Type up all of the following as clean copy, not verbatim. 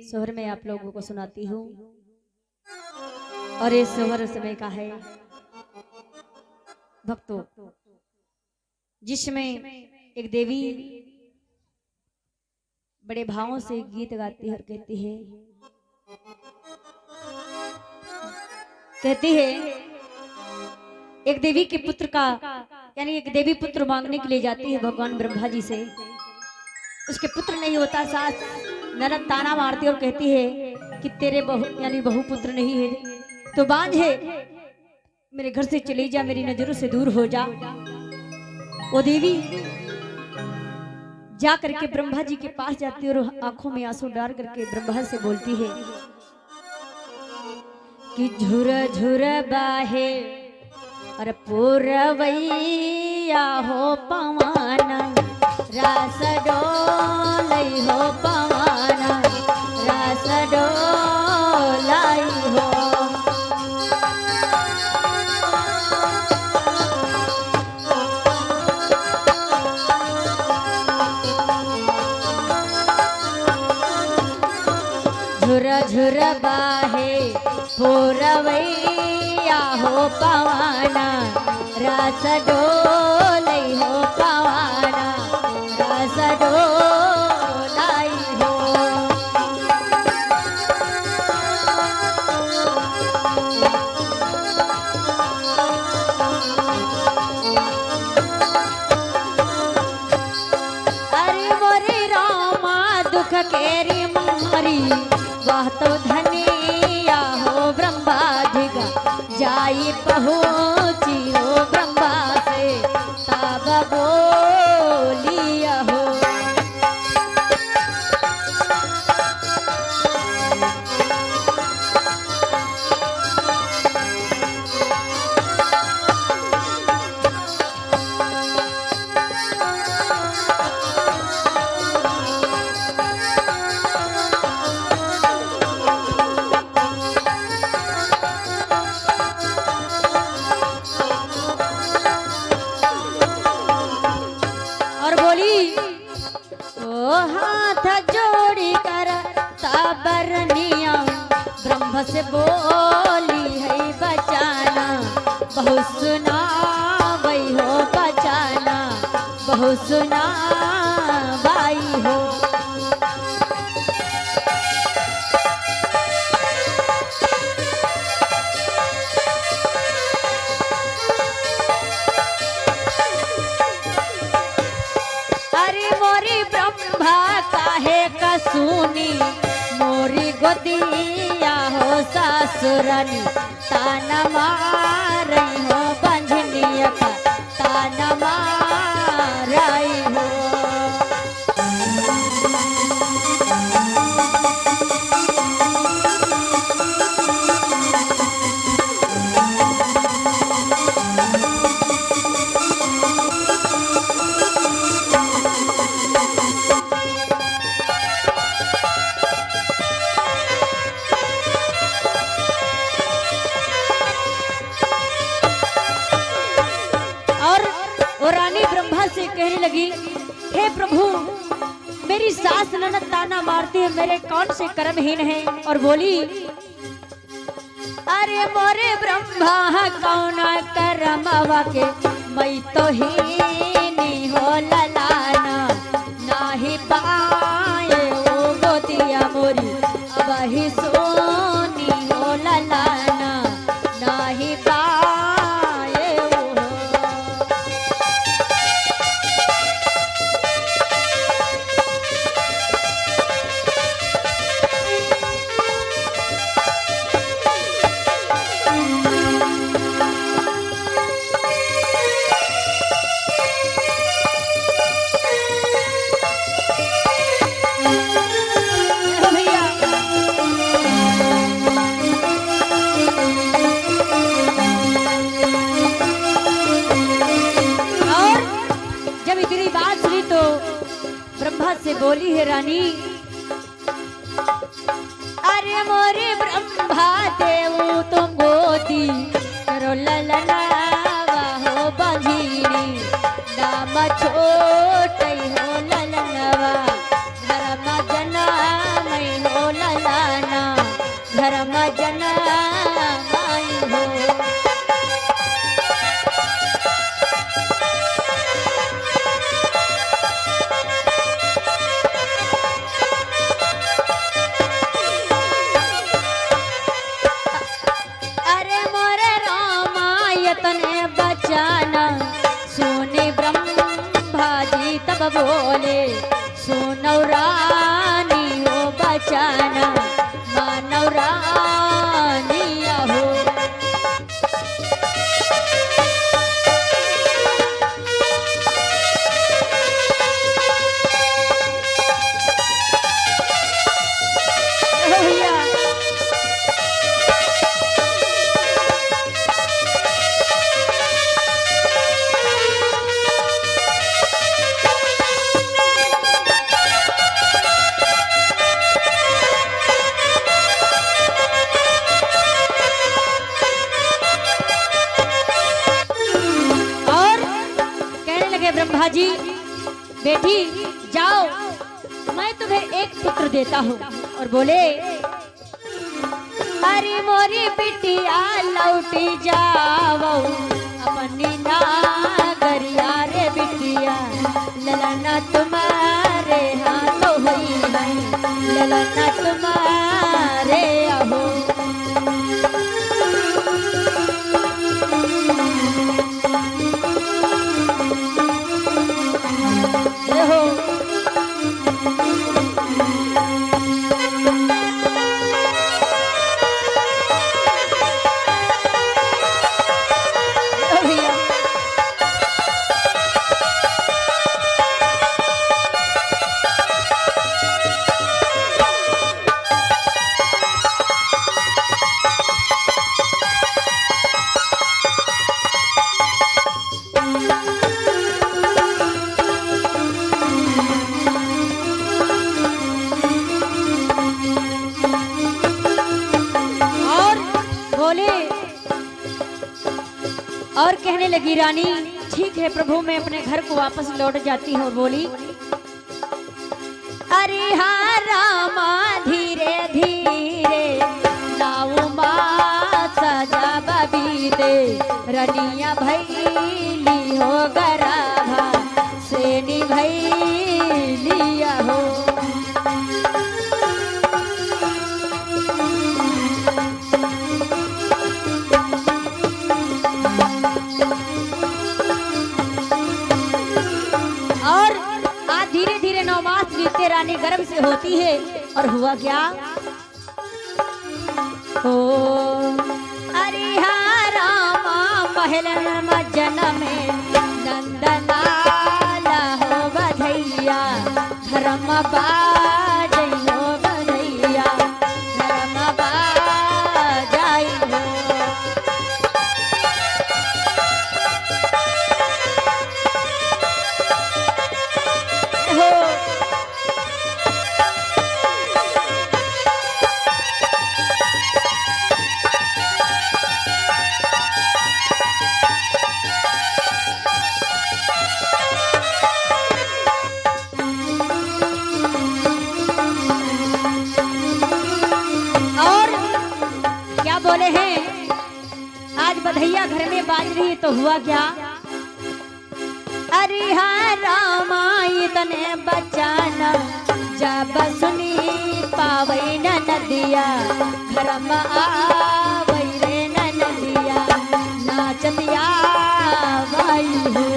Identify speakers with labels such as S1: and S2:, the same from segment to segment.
S1: सोहर में आप लोगों को सुनाती हूँ। और ये सोहर समय का है भक्तों, जिसमें एक देवी बड़े भावों से गीत गाती है और कहती है एक देवी के पुत्र का, यानी एक देवी पुत्र मांगने के लिए जाती है भगवान ब्रह्मा जी से। उसके पुत्र नहीं होता, सास ननद ताना मारती और कहती है कि तेरे बहू यानी बहु पुत्र नहीं है तो बांझ है, मेरे घर से चली जा, मेरी नजरों से दूर हो जा। वो देवी जा करके ब्रह्मा जी के पास जाती है और आंखों में आंसू डाल करके ब्रह्मा से बोलती है कि झुर झुर बाहे और पूरवैया हो पवन, रास डोलई हो पवन, रास डोलई हो। झुर झुर बाहे पूरवैया हो पवन, रास डोलई हो पवन, रास डोलई हो। अरे मोरे रामा दुख केरी मारी, वह तो धनिया हो ब्रह्मा जी का, जाई पहुँची हो ब्रह्मा से तब बोलिया हो। से बोली है बचाना, बहुत सुना वही हो बचाना, बहुत सुना बाई हो। अरे मोरी ब्रह्मा काहे का सुनी, मोरी गोदिया हो सासुरनी, ताना मारई हो बंझनिया का, ताना मारई हो। से कहने लगी, हे प्रभु मेरी सास ननद ताना मारती है, मेरे कौन से कर्महीन हैं। और बोली अरे मोरे ब्रह्मा कौन कर्मवा के, मैं तो हीनी हो ललाना, नाही पाए ओ गोतिया मोरी, अब ही सोनी हो ललाना, नाही पाए। से बोली है रानी, अरे मोरे ब्रह्मा देव तुम गोदी करो ललना हो बंझीनी, नाम छोट हो ललनवा, धर्म जना हो लल धर्म जनाई हो। अरे मोरे रामायतने बचाना सुने ब्रह्मा जी तब बोले सुनौ रानी हो बचाना मानव रानी हो। भैया ब्रह्मा जी बेटी जाओ मैं तुम्हें एक पुत्र देता हूँ। और बोले अरे मोरी बिटिया लौटी जाओ अपनी नागरिया रे बिटिया ललना तुम्हारे हाथों हुई है ललना तुम्हारे अहो। और कहने लगी रानी ठीक है प्रभु मैं अपने घर को वापस लौट जाती हूँ। बोली अरे हाँ रामा धीरे धीरे लाऊ माँ सजा बबी दे रनिया भैली हो गराभा सेनी भैलिया हो। धीरे धीरे 9 मास बीतते रानी गर्भ से होती है। और हुआ क्या हो अरे हाँ रामा महल जन्म नंदलाला हो बधैया धर्म बाजई हो बधैया धर्म बाजई हो। बोले हैं आज बधैया घर में बाज रही तो हुआ क्या अरे हाँ रामा इतने बचाना जब सुनी पावई न नदिया घर में आवई रे न नदिया नाचतिया वाई हो।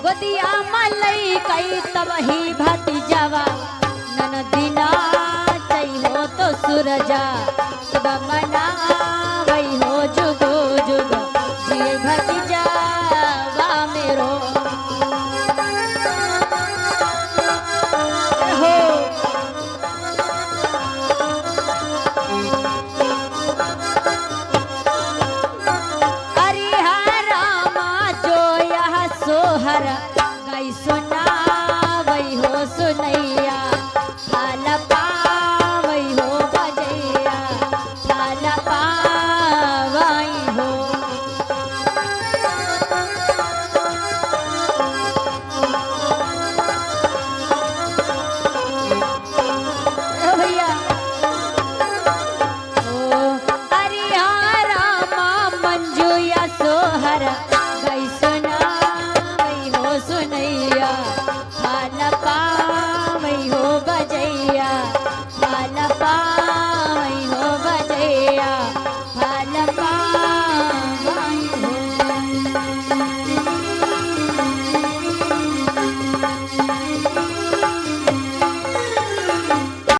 S1: गोदिया मलई कई तब ही भतीजावा ननदिना चई हो तो सूरजा तब मना वही हो जुगो जुग जी भतीजावा मेरो हो। अरे हाँ रामा जो यह सोहर गई सुना वही हो सुनैया थाल पावई हो बजैया थाल पा